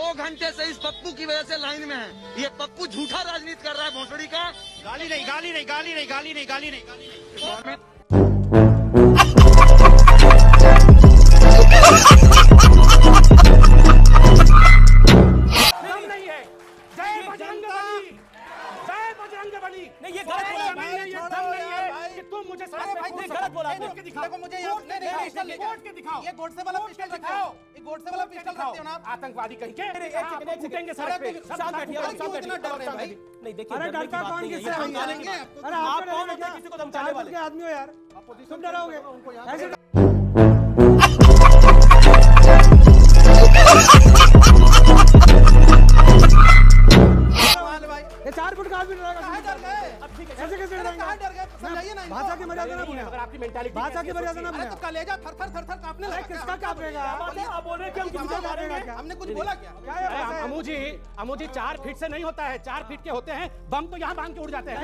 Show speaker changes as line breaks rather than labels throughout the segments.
2 घंटे से इस पप्पू की वजह से लाइन में है। ये पप्पू झूठा राजनीति कर रहा है भोसड़ी का।
गाली नहीं, गाली नहीं, गाली नहीं, गाली नहीं, गाली नहीं, गाली नहीं।
जय बजरंगबली। नहीं, ये गलत बोला भाई, ये दम नहीं है कि तुम मुझे सड़क पे गलत बोला। कोर्ट के दिखाओ, मुझे ये कोर्ट के दिखाओ, ये गोडसे वाला पिस्टल दिखाओ, ये गोडसे वाला पिस्टल रखते हो ना आप, आतंकवादी कहीं के। एक सेकंड उठेंगे सड़क पे, शांत बैठिए, शांत बैठिए। नहीं देखिए, अरे डरता कौन किससे है? अरे आप कौन होते हैं किसी को धमकाने वाले आदमी हो यार? तुम डराओगे ऐसे? ये 4 फुट का आदमी डरेगा। ऐसे कैसे डरेंगे? भाषा की मर्यादा ना भूलें। अगर आपकी मेंटालिटी, भाषा की मर्यादा ना भूलें। तो कलेजा थर-थर कांपने लगा। किसका कांपेगा? आप बोल रहे हैं कि हम किसका मारेंगे? हमने कुछ बोला क्या? अमू जी 4 फीट से नहीं होता है, 4 फीट के होते हैं। बम तो यहाँ बांध के उड़ जाते हैं।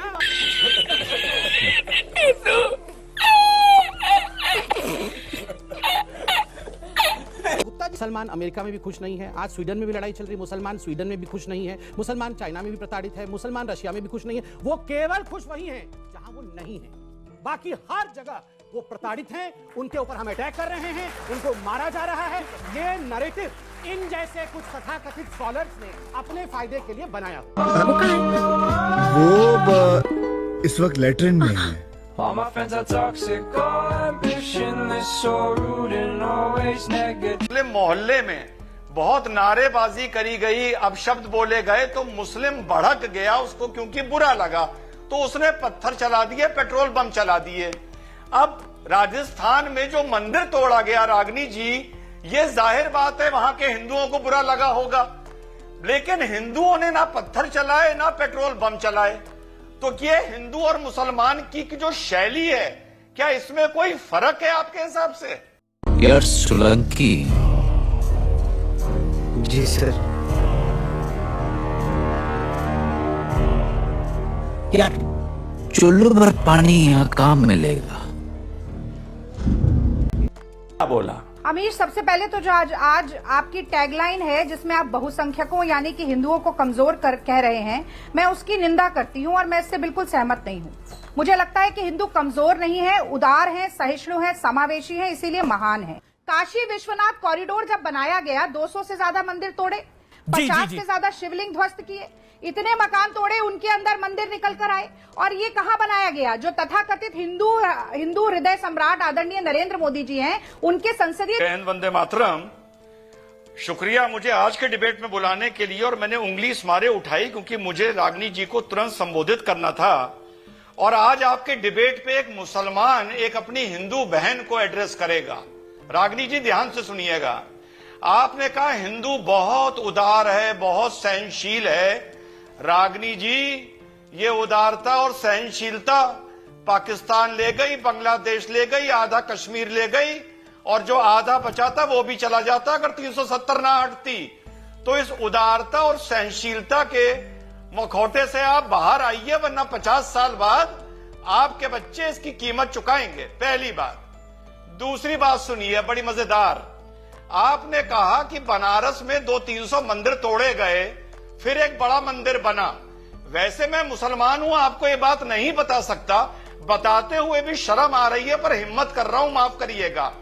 मुसलमान अमेरिका में भी खुश नहीं है। आज स्वीडन में भी लड़ाई चल रही, मुसलमान स्वीडन में भी खुश नहीं है। मुसलमान चाइना में भी प्रताड़ित है। मुसलमान रशिया में भी खुश नहीं है। वो केवल खुश वही हैं जहां वो नहीं है। बाकी हर जगह वो प्रताड़ित हैं। उनके ऊपर हम अटैक कर रहे हैं, उनको मारा जा रहा है। ये नैरेटिव इन जैसे कुछ तथाकथित स्कॉलर्स ने अपने फायदे के लिए बनाया।
वो इस वक्त लेटरिन में है।
All my friends are toxic, all ambitionless, so rude and always negative.
मोहल्ले में बहुत नारेबाजी करी गई, अपशब्द बोले गए तो मुस्लिम भड़क गया उसको, क्योंकि बुरा लगा तो उसने पत्थर चला दिए, पेट्रोल बम चला दिए। अब राजस्थान में जो मंदिर तोड़ा गया रागनी जी, ये जाहिर बात है वहां के हिंदुओं को बुरा लगा होगा, लेकिन हिंदुओं ने ना पत्थर चलाए ना पेट्रोल बम चलाए। तो ये हिंदू और मुसलमान की जो शैली है, क्या इसमें कोई फर्क है आपके हिसाब से?
यार सोलंकी
जी सर।
यार चुल्लू भर पानी यहाँ कहाँ मिलेगा?
क्या बोला
अमीर? सबसे पहले तो जो आज आपकी टैगलाइन है जिसमें आप बहुसंख्यकों यानी कि हिंदुओं को कमजोर कह रहे हैं, मैं उसकी निंदा करती हूं और मैं इससे बिल्कुल सहमत नहीं हूं। मुझे लगता है कि हिंदू कमजोर नहीं है, उदार हैं, सहिष्णु हैं, समावेशी हैं, इसीलिए महान है। काशी विश्वनाथ कॉरिडोर जब बनाया गया, 200 से ज्यादा मंदिर तोड़े, 50 से ज्यादा शिवलिंग ध्वस्त किए, इतने मकान तोड़े, उनके अंदर मंदिर निकल कर आए। और ये कहाँ बनाया गया? जो तथाकथित हिंदू हृदय सम्राट आदरणीय नरेंद्र मोदी जी हैं, उनके संसदीय।
वंदे मातरम। शुक्रिया मुझे आज के डिबेट में बुलाने के लिए, और मैंने उंगली इस मारे उठाई क्योंकि मुझे रागनी जी को तुरंत संबोधित करना था। और आज आपके डिबेट पे एक मुसलमान एक अपनी हिंदू बहन को एड्रेस करेगा। रागनी जी ध्यान से सुनिएगा। आपने कहा हिंदू बहुत उदार है, बहुत सहनशील है। रागनी जी, ये उदारता और सहनशीलता पाकिस्तान ले गई, बांग्लादेश ले गई, आधा कश्मीर ले गई, और जो आधा बचा था वो भी चला जाता अगर 370 ना हटती। तो इस उदारता और सहनशीलता के मखौटे से आप बाहर आइए, वरना 50 साल बाद आपके बच्चे इसकी कीमत चुकाएंगे। पहली बात। दूसरी बात सुनिए, बड़ी मजेदार। आपने कहा कि बनारस में 200-300 मंदिर तोड़े गए, फिर एक बड़ा मंदिर बना। वैसे मैं मुसलमान हूं, आपको ये बात नहीं बता सकता, बताते हुए भी शर्म आ रही है, पर हिम्मत कर रहा हूं, माफ करिएगा।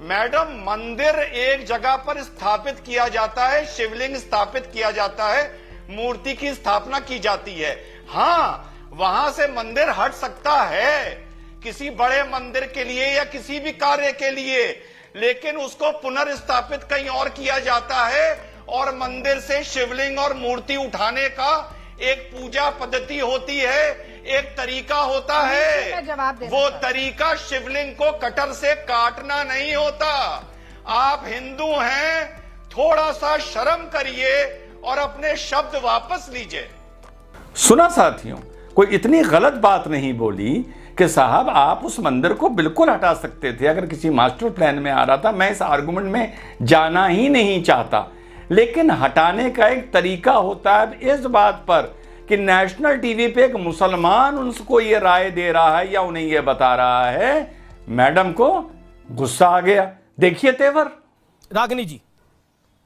मैडम, मंदिर एक जगह पर स्थापित किया जाता है, शिवलिंग स्थापित किया जाता है, मूर्ति की स्थापना की जाती है। हाँ, वहां से मंदिर हट सकता है किसी बड़े मंदिर के लिए या किसी भी कार्य के लिए, लेकिन उसको पुनर्स्थापित कहीं और किया जाता है। और मंदिर से शिवलिंग और मूर्ति उठाने का एक पूजा पद्धति होती है, एक तरीका होता है। वो तरीका शिवलिंग को कटर से काटना नहीं होता। आप हिंदू हैं, थोड़ा सा शर्म करिए और अपने शब्द वापस लीजिए।
सुना साथियों, कोई इतनी गलत बात नहीं बोली कि साहब आप उस मंदिर को बिल्कुल हटा सकते थे अगर किसी मास्टर प्लान में आ रहा था। मैं इस आर्गुमेंट में जाना ही नहीं चाहता, लेकिन हटाने का एक तरीका होता है। इस बात पर कि नेशनल टीवी पे एक मुसलमान उनको ये राय दे रहा है या उन्हें ये बता रहा है, मैडम को गुस्सा आ गया। देखिए तेवर।
रागनी जी,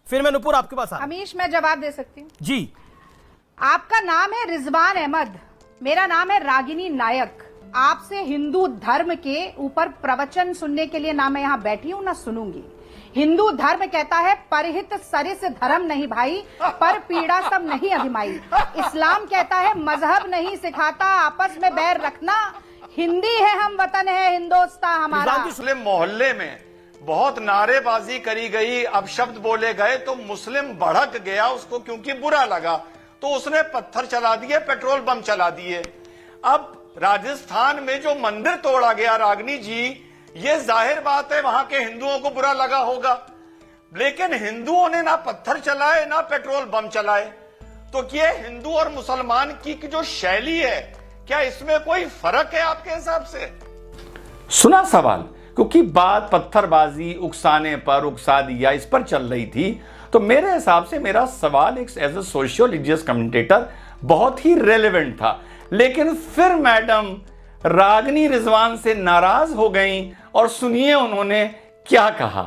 फिर मैं नुपुर आपके पास आ
अमीश, मैं जवाब दे सकती हूँ
जी।
आपका नाम है रिजवान अहमद, मेरा नाम है रागिनी नायक। आपसे हिंदू धर्म के ऊपर प्रवचन सुनने के लिए ना मैं यहाँ बैठी हूँ ना सुनूंगी। हिंदू धर्म कहता है परहित सरिस धर्म नहीं भाई, पर पीड़ा सब नहीं अधिमाई। इस्लाम कहता है मजहब नहीं सिखाता आपस में बैर रखना, हिंदी है हम वतन है हिंदुस्तान हमारा।
मुस्लिम मोहल्ले में बहुत नारेबाजी करी गई, अब शब्द बोले गए तो मुस्लिम भड़क गया उसको, क्योंकि बुरा लगा तो उसने पत्थर चला दिए, पेट्रोल बम चला दिए। अब राजस्थान में जो मंदिर तोड़ा गया रागनी जी, ये जाहिर बात है वहां के हिंदुओं को बुरा लगा होगा, लेकिन हिंदुओं ने ना पत्थर चलाए ना पेट्रोल बम चलाए। तो ये हिंदू और मुसलमान की जो शैली है, क्या इसमें कोई फर्क है आपके हिसाब से?
सुना सवाल, क्योंकि बात पत्थरबाजी, उकसाने पर, उकसा दिया, इस पर चल रही थी, तो मेरे हिसाब से मेरा सवाल एक एज ए सोशियोलॉजिस्ट कमेंटेटर बहुत ही रेलेवेंट था। लेकिन फिर मैडम रागनी रिजवान से नाराज हो गईं और सुनिए उन्होंने क्या कहा।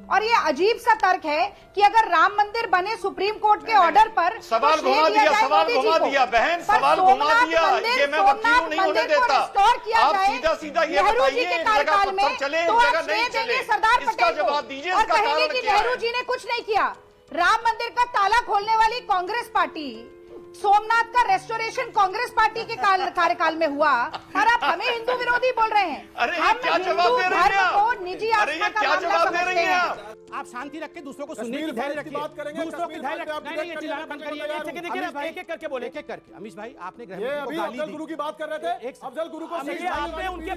और ये अजीब सा तर्क है कि अगर राम मंदिर बने सुप्रीम कोर्ट के ऑर्डर पर,
सवाल घुमा दिया, सवाल घुमा दिया बहन, सवाल घुमा दिया। ये मैं वकील नहीं होने देता। आप सीधा सीधा ये बताइए, इस जगह पत्थर चले, इस जगह नहीं चले, इसका जवाब दीजिए, इसका कारण क्या है?
नेहरू जी ने कुछ नहीं किया। राम मंदिर का ताला खोलने वाली कांग्रेस पार्टी, सोमनाथ का रेस्टोरेशन कांग्रेस पार्टी के कार्यकाल में हुआ, और आप हमें हिंदू विरोधी बोल रहे हैं।
अरे ये क्या जवाब दे रही हैं आप?
निजी
अरे ये क्या जवाब दे रही हैं आप?
आप शांति रख के दूसरों को सुनने की धैर्य रखिए, दूसरों की धैर्य रखिए। ये चिल्लाना बंद करिए, एक एक करके बोले, एक एक करके। अमीश भाई, आपने गृहमंत्री को गाली दी,
गुरु की बात कर रहे थे, अफजल गुरु को
आपने उनके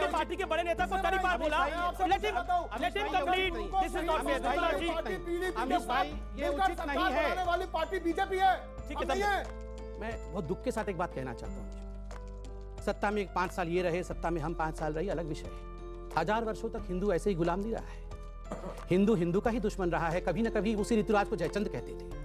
पार्टी के बड़े नेता को कई बार बोला, let him complete, this is not fair. Amish भाई, ये उचित नहीं है।
वाली पार्टी बीजेपी है,
ठीक है, मैं बहुत दुख के साथ एक बात कहना चाहता हूँ। सत्ता में 5 साल ये रहे, सत्ता में हम 5 साल रहे, अलग विषय है। 1000 वर्षों तक हिंदू ऐसे ही गुलाम नहीं रहा है। हिंदू हिंदू का ही दुश्मन रहा है। कभी ना कभी उसी ऋतुराज को जयचंद कहते थे,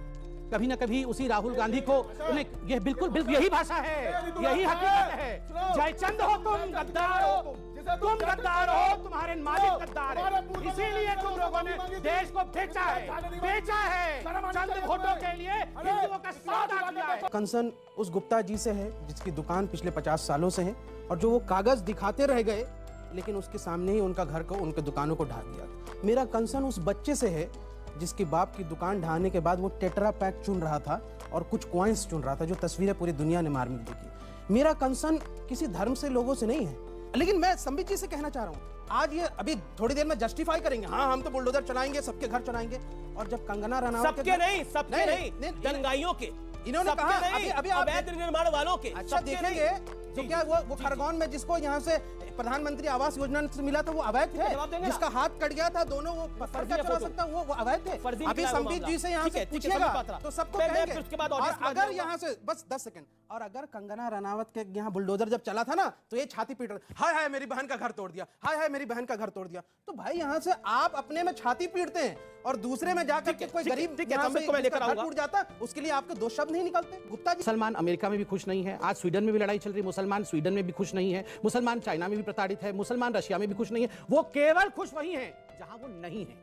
कभी ना कभी उसी राहुल गांधी को उन्हें, यह बिल्कुल यही भाषा है, यही हकीकत है। जयचंद हो तुम, गद्दार हो तुम, गद्दार हो, तुम्हारे मालिक गद्दार है, इसीलिए तुम लोगों ने देश को बेचा है चंद वोटों के लिए, हिंदुओं का सौदा किया है।
कंसर्न उस गुप्ता जी से है जिसकी दुकान पिछले 50 सालों से है, और जो वो कागज दिखाते रह गए, लेकिन उसके सामने ही उनका घर को, उनके दुकानों को ढा दिया। मेरा कंसर्न उस बच्चे से है जिसके बाप की दुकान ढाने के बाद वो टेट्रा पैक चुन रहा था और कुछ कॉइन्स चुन रहा था, जो तस्वीरें पूरी दुनिया ने मार्मिक देखी। मेरा कंसर्न किसी धर्म से, लोगों से नहीं है। लेकिन मैं संबित जी से कहना चाह रहा हूँ, आज ये अभी थोड़ी देर में जस्टिफाई करेंगे, हाँ हम तो बुलडोजर चलाएंगे, सबके घर चलाएंगे, और जब कंगना रनावत
सबके नहीं, दंगाइयों के,
इन्होंने कहा अभी
अवैध निर्माण वालों के।
अच्छा देखेंगे तो क्या वो खरगोन में जिसको यहाँ से प्रधानमंत्री आवास योजना से मिला था वो अवैध है? जिसका हाथ कट गया था दोनों, वो पर्चा चला सकता, वो अवैध है? अभी संबित जी से यहाँ से पूछिएगा तो सबको कहेंगे। और अगर यहाँ से बस 10 सेकंड, और अगर कंगना रनावत के यहाँ बुलडोजर जब चला था ना, तो ये छाती पीट रहा, हाय हाय मेरी बहन का घर तोड़ दिया, हाय हाय मेरी बहन का घर तोड़ दिया। तो भाई यहाँ से आप अपने में छाती पीटते हैं और दूसरे में जाकर के कोई गरीब घर टूट जाता, उसके लिए आपके 2 शब्द नहीं निकलते। गुप्ता जी, मुसलमान अमेरिका में भी खुश नहीं है, आज स्वीडन में भी लड़ाई चल रही, मुसलमान स्वीडन में भी खुश नहीं है, मुसलमान चाइना में भी प्रताड़ित है, मुसलमान रशिया में भी खुश नहीं है। वो केवल खुश वही है जहां वो नहीं है,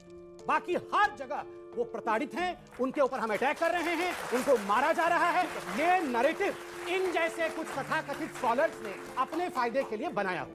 बाकी हर जगह वो प्रताड़ित हैं, उनके ऊपर हम अटैक कर रहे हैं, उनको मारा जा रहा है। ये नैरेटिव इन जैसे कुछ तथाकथित स्कॉलर्स ने अपने फायदे के लिए बनाया।